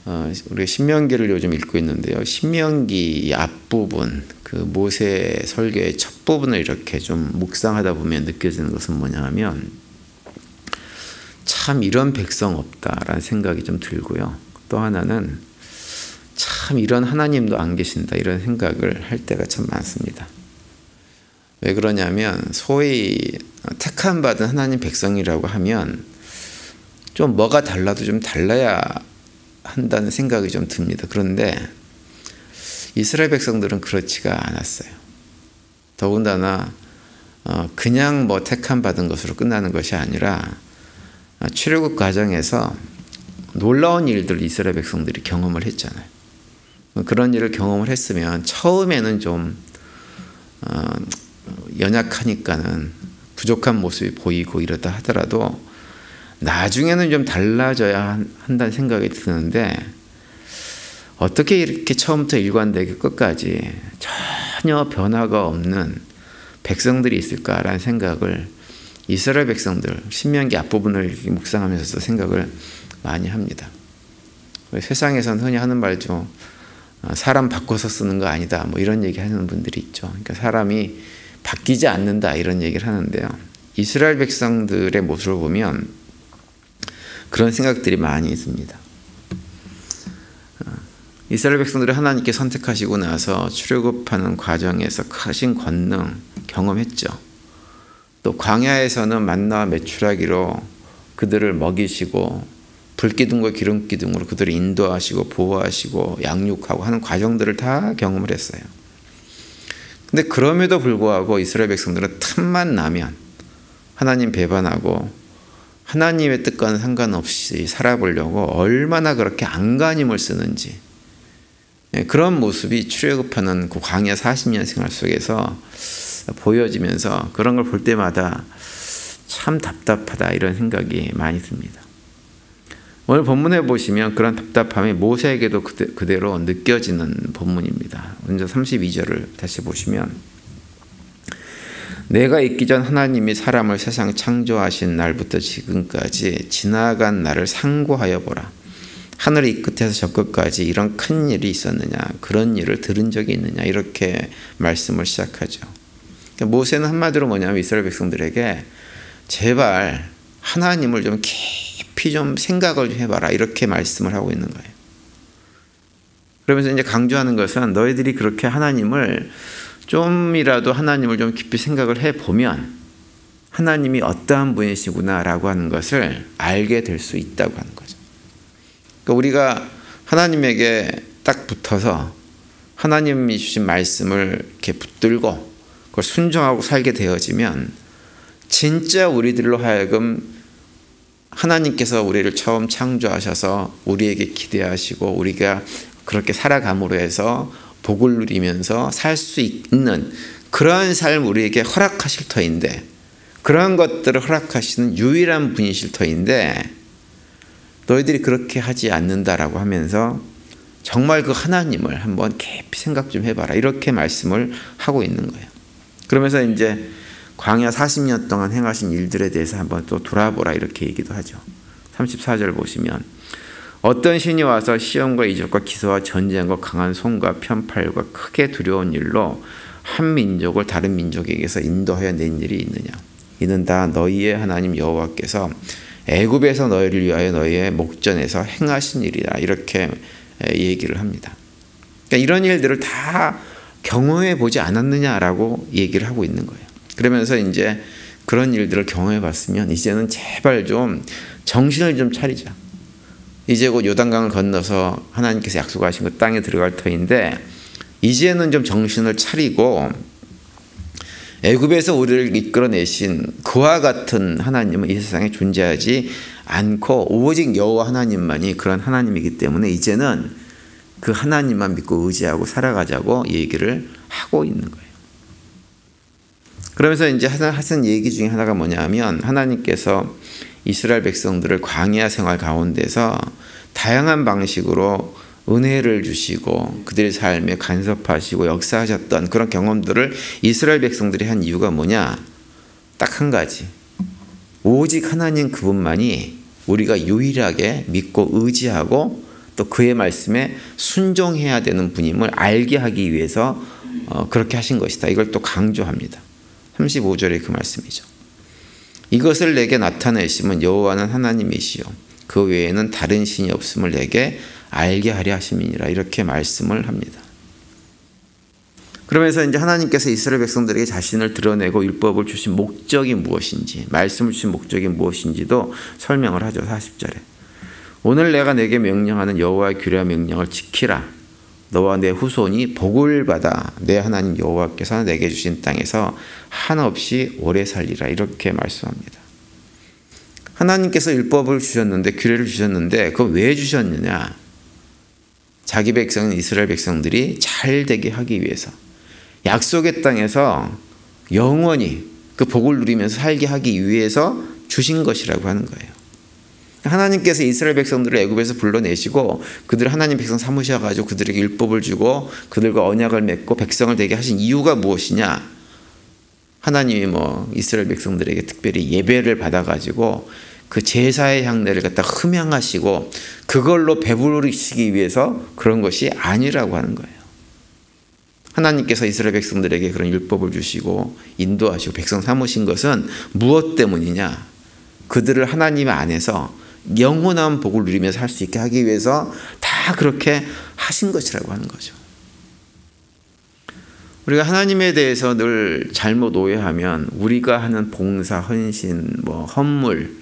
우리가 신명기를 요즘 읽고 있는데요. 신명기 앞부분, 그 모세 설교의 첫 부분을 이렇게 좀 묵상하다 보면 느껴지는 것은 뭐냐 하면 참 이런 백성 없다라는 생각이 좀 들고요. 또 하나는 참 이런 하나님도 안 계신다 이런 생각을 할 때가 참 많습니다. 왜 그러냐면 소위 택함 받은 하나님 백성이라고 하면 좀 뭐가 달라도 좀 달라야 한다는 생각이 좀 듭니다. 그런데 이스라엘 백성들은 그렇지가 않았어요. 더군다나 그냥 뭐 택함 받은 것으로 끝나는 것이 아니라 출애굽 과정에서 놀라운 일들을 이스라엘 백성들이 경험을 했잖아요. 그런 일을 경험을 했으면 처음에는 좀 연약하니까는 부족한 모습이 보이고 이러다 하더라도 나중에는 좀 달라져야 한다는 생각이 드는데 어떻게 이렇게 처음부터 일관되게 끝까지 전혀 변화가 없는 백성들이 있을까라는 생각을 이스라엘 백성들 신명기 앞부분을 묵상하면서 생각을 많이 합니다. 세상에서는 흔히 하는 말죠. 사람 바꿔서 쓰는 거 아니다. 뭐 이런 얘기 하는 분들이 있죠. 그러니까 사람이 바뀌지 않는다 이런 얘기를 하는데요. 이스라엘 백성들의 모습을 보면 그런 생각들이 많이 있습니다. 이스라엘 백성들을 하나님께 선택하시고 나서 출애굽하는 과정에서 크신 권능 경험했죠. 또 광야에서는 만나와 메추라기로 그들을 먹이시고 불기둥과 기름기둥으로 그들을 인도하시고 보호하시고 양육하고 하는 과정들을 다 경험을 했어요. 근데 그럼에도 불구하고 이스라엘 백성들은 틈만 나면 하나님 배반하고 하나님의 뜻과는 상관없이 살아보려고 얼마나 그렇게 안간힘을 쓰는지 그런 모습이 출애굽하는 그 광야 40년 생활 속에서 보여지면서 그런 걸 볼 때마다 참 답답하다 이런 생각이 많이 듭니다. 오늘 본문에 보시면 그런 답답함이 모세에게도 그대로 느껴지는 본문입니다. 먼저 32절을 다시 보시면 내가 있기 전 하나님이 사람을 세상 창조하신 날부터 지금까지 지나간 날을 상고하여 보라. 하늘 이 끝에서 저 끝까지 이런 큰 일이 있었느냐 그런 일을 들은 적이 있느냐 이렇게 말씀을 시작하죠. 그러니까 모세는 한마디로 뭐냐면 이스라엘 백성들에게 제발 하나님을 좀 깊이 좀 생각을 좀 해봐라 이렇게 말씀을 하고 있는 거예요. 그러면서 이제 강조하는 것은 너희들이 그렇게 하나님을 좀이라도 하나님을 좀 깊이 생각을 해보면 하나님이 어떠한 분이시구나라고 하는 것을 알게 될 수 있다고 하는 거죠. 그러니까 우리가 하나님에게 딱 붙어서 하나님이 주신 말씀을 이렇게 붙들고 그걸 순종하고 살게 되어지면 진짜 우리들로 하여금 하나님께서 우리를 처음 창조하셔서 우리에게 기대하시고 우리가 그렇게 살아감으로 해서 복을 누리면서 살 수 있는 그러한 삶을 우리에게 허락하실 터인데 그런 것들을 허락하시는 유일한 분이실 터인데 너희들이 그렇게 하지 않는다라고 하면서 정말 그 하나님을 한번 깊이 생각 좀 해봐라 이렇게 말씀을 하고 있는 거예요. 그러면서 이제 광야 40년 동안 행하신 일들에 대해서 한번 또 돌아보라 이렇게 얘기도 하죠. 34절 보시면 어떤 신이 와서 시험과 이적과 기사와 전쟁과 강한 손과 편팔과 크게 두려운 일로 한 민족을 다른 민족에게서 인도하여 낸 일이 있느냐. 이는 다 너희의 하나님 여호와께서 애굽에서 너희를 위하여 너희의 목전에서 행하신 일이다. 이렇게 얘기를 합니다. 그러니까 이런 일들을 다 경험해 보지 않았느냐라고 얘기를 하고 있는 거예요. 그러면서 이제 그런 일들을 경험해 봤으면 이제는 제발 좀 정신을 좀 차리자. 이제 곧 요단강을 건너서 하나님께서 약속하신 그 땅에 들어갈 터인데 이제는 좀 정신을 차리고 애굽에서 우리를 이끌어내신 그와 같은 하나님은 이 세상에 존재하지 않고 오직 여호와 하나님만이 그런 하나님이기 때문에 이제는 그 하나님만 믿고 의지하고 살아가자고 얘기를 하고 있는 거예요. 그러면서 이제 하신 얘기 중에 하나가 뭐냐면 하나님께서 이스라엘 백성들을 광야 생활 가운데서 다양한 방식으로 은혜를 주시고 그들의 삶에 간섭하시고 역사하셨던 그런 경험들을 이스라엘 백성들이 한 이유가 뭐냐? 딱 한 가지. 오직 하나님 그분만이 우리가 유일하게 믿고 의지하고 또 그의 말씀에 순종해야 되는 분임을 알게 하기 위해서 그렇게 하신 것이다. 이걸 또 강조합니다. 35절의 그 말씀이죠. 이것을 내게 나타내심은 여호와는 하나님이시요 그 외에는 다른 신이 없음을 내게 알게 하려 하심이니라. 이렇게 말씀을 합니다. 그러면서 이제 하나님께서 이스라엘 백성들에게 자신을 드러내고 율법을 주신 목적이 무엇인지, 말씀을 주신 목적이 무엇인지도 설명을 하죠. 40절에. 오늘 내가 내게 명령하는 여호와의 규례와 명령을 지키라. 너와 내 후손이 복을 받아 내 하나님 여호와께서 내게 주신 땅에서 한없이 오래 살리라. 이렇게 말씀합니다. 하나님께서 율법을 주셨는데, 규례를 주셨는데 그거 왜 주셨느냐? 자기 백성인 이스라엘 백성들이 잘 되게 하기 위해서, 약속의 땅에서 영원히 그 복을 누리면서 살게 하기 위해서 주신 것이라고 하는 거예요. 하나님께서 이스라엘 백성들을 애굽에서 불러내시고 그들을 하나님 백성 삼으셔가지고 그들에게 율법을 주고 그들과 언약을 맺고 백성을 되게 하신 이유가 무엇이냐? 하나님이 이스라엘 백성들에게 특별히 예배를 받아가지고 그 제사의 향내를 갖다 흠양하시고 그걸로 배부르시기 위해서 그런 것이 아니라고 하는 거예요. 하나님께서 이스라엘 백성들에게 그런 율법을 주시고 인도하시고 백성 삼으신 것은 무엇 때문이냐? 그들을 하나님 안에서 영원한 복을 누리면서 살 수 있게 하기 위해서 다 그렇게 하신 것이라고 하는 거죠. 우리가 하나님에 대해서 늘 잘못 오해하면 우리가 하는 봉사, 헌신, 헌물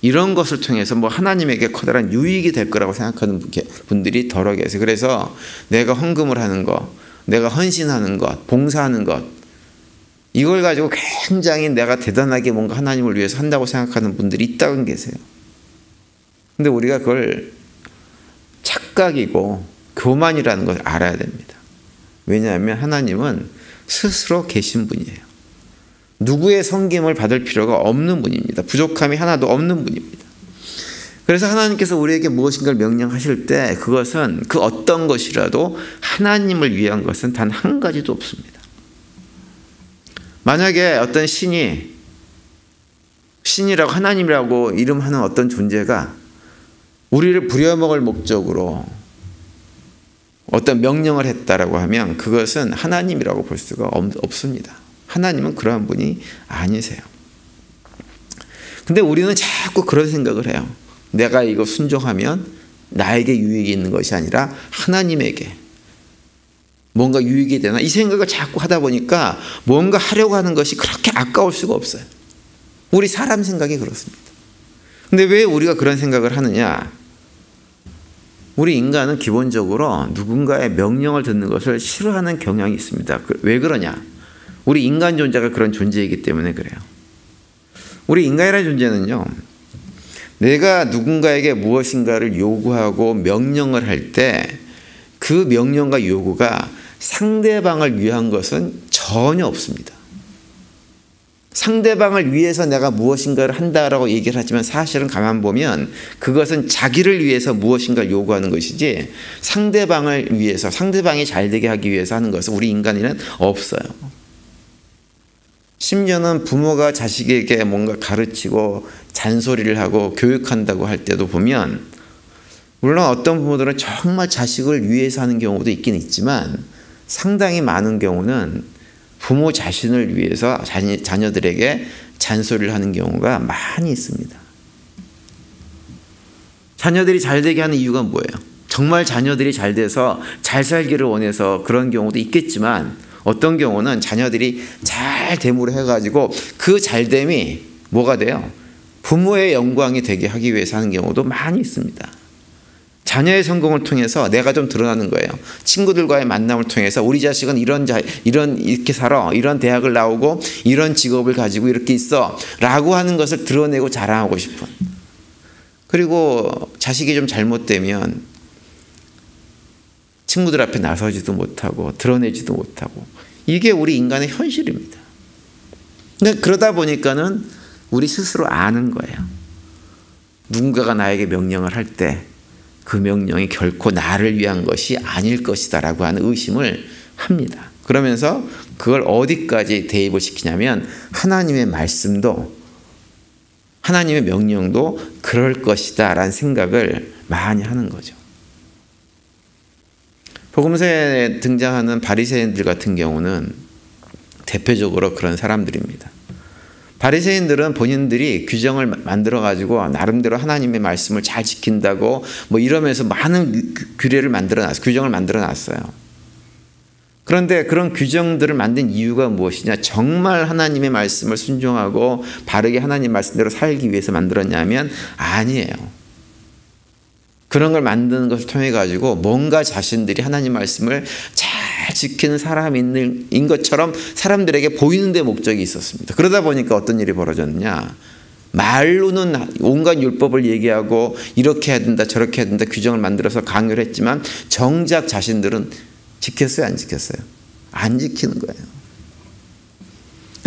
이런 것을 통해서 하나님에게 커다란 유익이 될 거라고 생각하는 분들이 더러 계세요. 그래서 내가 헌금을 하는 것, 내가 헌신하는 것, 봉사하는 것, 이걸 가지고 굉장히 내가 대단하게 뭔가 하나님을 위해서 한다고 생각하는 분들이 있다고 계세요. 근데 우리가 그걸 착각이고 교만이라는 걸 알아야 됩니다. 왜냐하면 하나님은 스스로 계신 분이에요. 누구의 섬김을 받을 필요가 없는 분입니다. 부족함이 하나도 없는 분입니다. 그래서 하나님께서 우리에게 무엇인가를 명령하실 때 그것은 그 어떤 것이라도 하나님을 위한 것은 단 한 가지도 없습니다. 만약에 어떤 신이라고 하나님이라고 이름하는 어떤 존재가 우리를 부려먹을 목적으로 어떤 명령을 했다라고 하면 그것은 하나님이라고 볼 수가 없습니다. 하나님은 그러한 분이 아니세요. 근데 우리는 자꾸 그런 생각을 해요. 내가 이거 순종하면 나에게 유익이 있는 것이 아니라 하나님에게 뭔가 유익이 되나? 이 생각을 자꾸 하다 보니까 뭔가 하려고 하는 것이 그렇게 아까울 수가 없어요. 우리 사람 생각이 그렇습니다. 근데 왜 우리가 그런 생각을 하느냐? 우리 인간은 기본적으로 누군가의 명령을 듣는 것을 싫어하는 경향이 있습니다. 왜 그러냐? 우리 인간 존재가 그런 존재이기 때문에 그래요. 우리 인간이라는 존재는요, 내가 누군가에게 무엇인가를 요구하고 명령을 할 때 그 명령과 요구가 상대방을 위한 것은 전혀 없습니다. 상대방을 위해서 내가 무엇인가를 한다라고 얘기를 하지만 사실은 가만 보면 그것은 자기를 위해서 무엇인가를 요구하는 것이지 상대방을 위해서, 상대방이 잘 되게 하기 위해서 하는 것은 우리 인간에는 없어요. 심지어는 부모가 자식에게 뭔가 가르치고 잔소리를 하고 교육한다고 할 때도 보면 물론 어떤 부모들은 정말 자식을 위해서 하는 경우도 있긴 있지만 상당히 많은 경우는 부모 자신을 위해서 자녀들에게 잔소리를 하는 경우가 많이 있습니다. 자녀들이 잘 되게 하는 이유가 뭐예요? 정말 자녀들이 잘 돼서 잘 살기를 원해서 그런 경우도 있겠지만 어떤 경우는 자녀들이 잘 됨으로 해가지고 그 잘됨이 뭐가 돼요? 부모의 영광이 되게 하기 위해서 하는 경우도 많이 있습니다. 자녀의 성공을 통해서 내가 좀 드러나는 거예요. 친구들과의 만남을 통해서 우리 자식은 이렇게 살아, 이런 대학을 나오고 이런 직업을 가지고 이렇게 있어 라고 하는 것을 드러내고 자랑하고 싶은. 그리고 자식이 좀 잘못되면 친구들 앞에 나서지도 못하고 드러내지도 못하고, 이게 우리 인간의 현실입니다. 근데 그러다 보니까는 우리 스스로 아는 거예요. 누군가가 나에게 명령을 할 때 그 명령이 결코 나를 위한 것이 아닐 것이다 라고 하는 의심을 합니다. 그러면서 그걸 어디까지 대입을 시키냐면 하나님의 말씀도, 하나님의 명령도 그럴 것이다 라는 생각을 많이 하는 거죠. 복음서에 등장하는 바리새인들 같은 경우는 대표적으로 그런 사람들입니다. 바리새인들은 본인들이 규정을 만들어 가지고 나름대로 하나님의 말씀을 잘 지킨다고 뭐 이러면서 많은 규례를 규정을 만들어 놨어요. 그런데 그런 규정들을 만든 이유가 무엇이냐? 정말 하나님의 말씀을 순종하고 바르게 하나님 말씀대로 살기 위해서 만들었냐면 아니에요. 그런 걸 만드는 것을 통해 가지고 뭔가 자신들이 하나님 말씀을 잘 지키는 사람인 것처럼 사람들에게 보이는 데 목적이 있었습니다. 그러다 보니까 어떤 일이 벌어졌느냐? 말로는 온갖 율법을 얘기하고 이렇게 해야 된다 저렇게 해야 된다 규정을 만들어서 강요를 했지만 정작 자신들은 지켰어요 안 지켰어요? 안 지키는 거예요.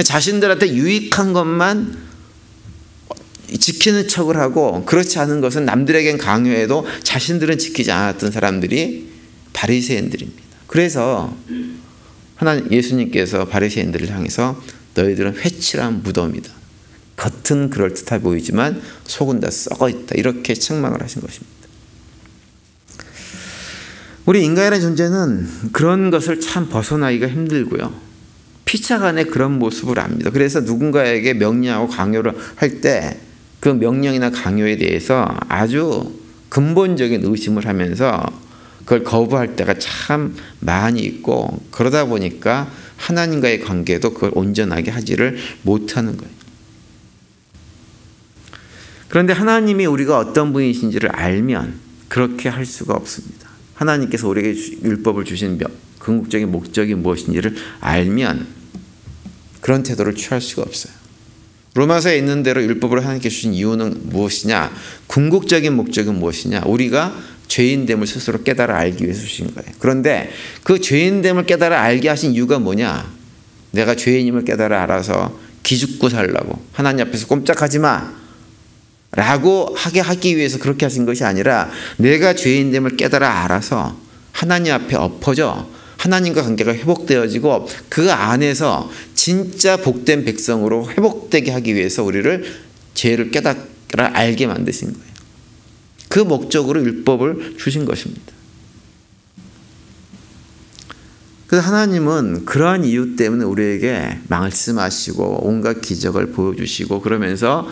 자신들한테 유익한 것만 지키는 척을 하고 그렇지 않은 것은 남들에겐 강요해도 자신들은 지키지 않았던 사람들이 바리새인들입니다. 그래서 하나님 예수님께서 바리새인들을 향해서 너희들은 회칠한 무덤이다. 겉은 그럴듯해 보이지만 속은 다 썩어 있다. 이렇게 책망을 하신 것입니다. 우리 인간이라는 존재는 그런 것을 참 벗어나기가 힘들고요. 피차간에 그런 모습을 압니다. 그래서 누군가에게 명령하고 강요를 할 때 그 명령이나 강요에 대해서 아주 근본적인 의심을 하면서 그걸 거부할 때가 참 많이 있고 그러다 보니까 하나님과의 관계도 그걸 온전하게 하지를 못하는 거예요. 그런데 하나님이 우리가 어떤 분이신지를 알면 그렇게 할 수가 없습니다. 하나님께서 우리에게 율법을 주신 궁극적인 목적이 무엇인지를 알면 그런 태도를 취할 수가 없어요. 로마서에 있는 대로 율법을 하나님께 주신 이유는 무엇이냐? 궁극적인 목적은 무엇이냐? 우리가 죄인됨을 스스로 깨달아 알기 위해서 주신 거예요. 그런데 그 죄인됨을 깨달아 알게 하신 이유가 뭐냐? 내가 죄인임을 깨달아 알아서 기죽고 살라고 하나님 앞에서 꼼짝하지 마 라고 하기 위해서 그렇게 하신 것이 아니라 내가 죄인됨을 깨달아 알아서 하나님 앞에 엎어져 하나님과 관계가 회복되어지고 그 안에서 진짜 복된 백성으로 회복되게 하기 위해서 우리를 죄를 깨달아 알게 만드신 거예요. 그 목적으로 율법을 주신 것입니다. 그래서 하나님은 그러한 이유 때문에 우리에게 말씀하시고 온갖 기적을 보여주시고 그러면서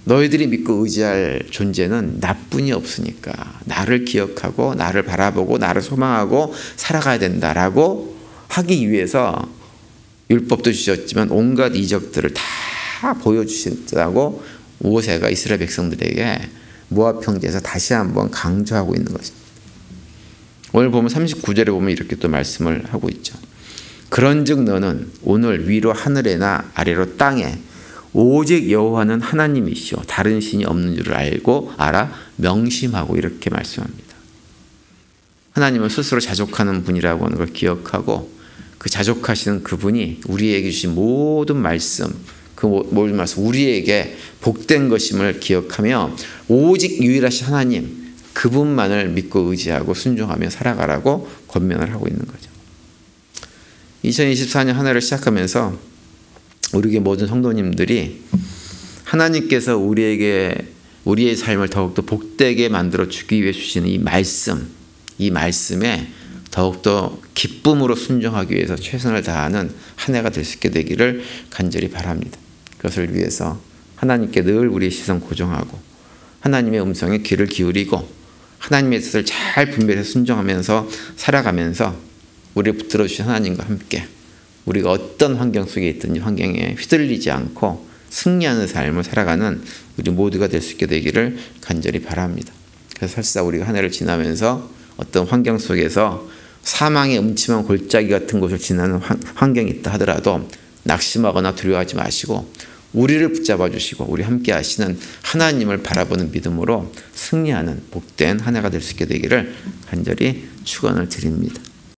너희들이 믿고 의지할 존재는 나뿐이 없으니까 나를 기억하고 나를 바라보고 나를 소망하고 살아가야 된다라고 하기 위해서 율법도 주셨지만 온갖 이적들을 다 보여주신다고 모세가 이스라엘 백성들에게 모압 평지에서 다시 한번 강조하고 있는 것입니다. 오늘 보면 39절에 보면 이렇게 또 말씀을 하고 있죠. 그런즉 너는 오늘 위로 하늘에나 아래로 땅에 오직 여호와는 하나님이시오 다른 신이 없는 줄을 알아 명심하고 이렇게 말씀합니다. 하나님은 스스로 자족하는 분이라고 하는 걸 기억하고 그 자족하시는 그분이 우리에게 주신 모든 말씀 그 모든 말씀 우리에게 복된 것임을 기억하며 오직 유일하신 하나님 그분만을 믿고 의지하고 순종하며 살아가라고 권면을 하고 있는 거죠. 2024년 한 해를 시작하면서 우리의 모든 성도님들이 하나님께서 우리의 삶을 더욱더 복되게 만들어 주기 위해 주시는 이 말씀에 더욱더 기쁨으로 순종하기 위해서 최선을 다하는 한 해가 될 수 있게 되기를 간절히 바랍니다. 그것을 위해서 하나님께 늘 우리의 시선 고정하고 하나님의 음성에 귀를 기울이고 하나님의 뜻을 잘 분별해서 순종하면서 살아가면서 우리를 붙들어 주신 하나님과 함께 우리가 어떤 환경 속에 있든지 환경에 휘둘리지 않고 승리하는 삶을 살아가는 우리 모두가 될 수 있게 되기를 간절히 바랍니다. 그래서 설사 우리가 한 해를 지나면서 어떤 환경 속에서 사망의 음침한 골짜기 같은 곳을 지나는 환경이 있다 하더라도 낙심하거나 두려워하지 마시고 우리를 붙잡아 주시고 우리 함께 하시는 하나님을 바라보는 믿음으로 승리하는 복된 한 해가 될 수 있게 되기를 간절히 축원을 드립니다.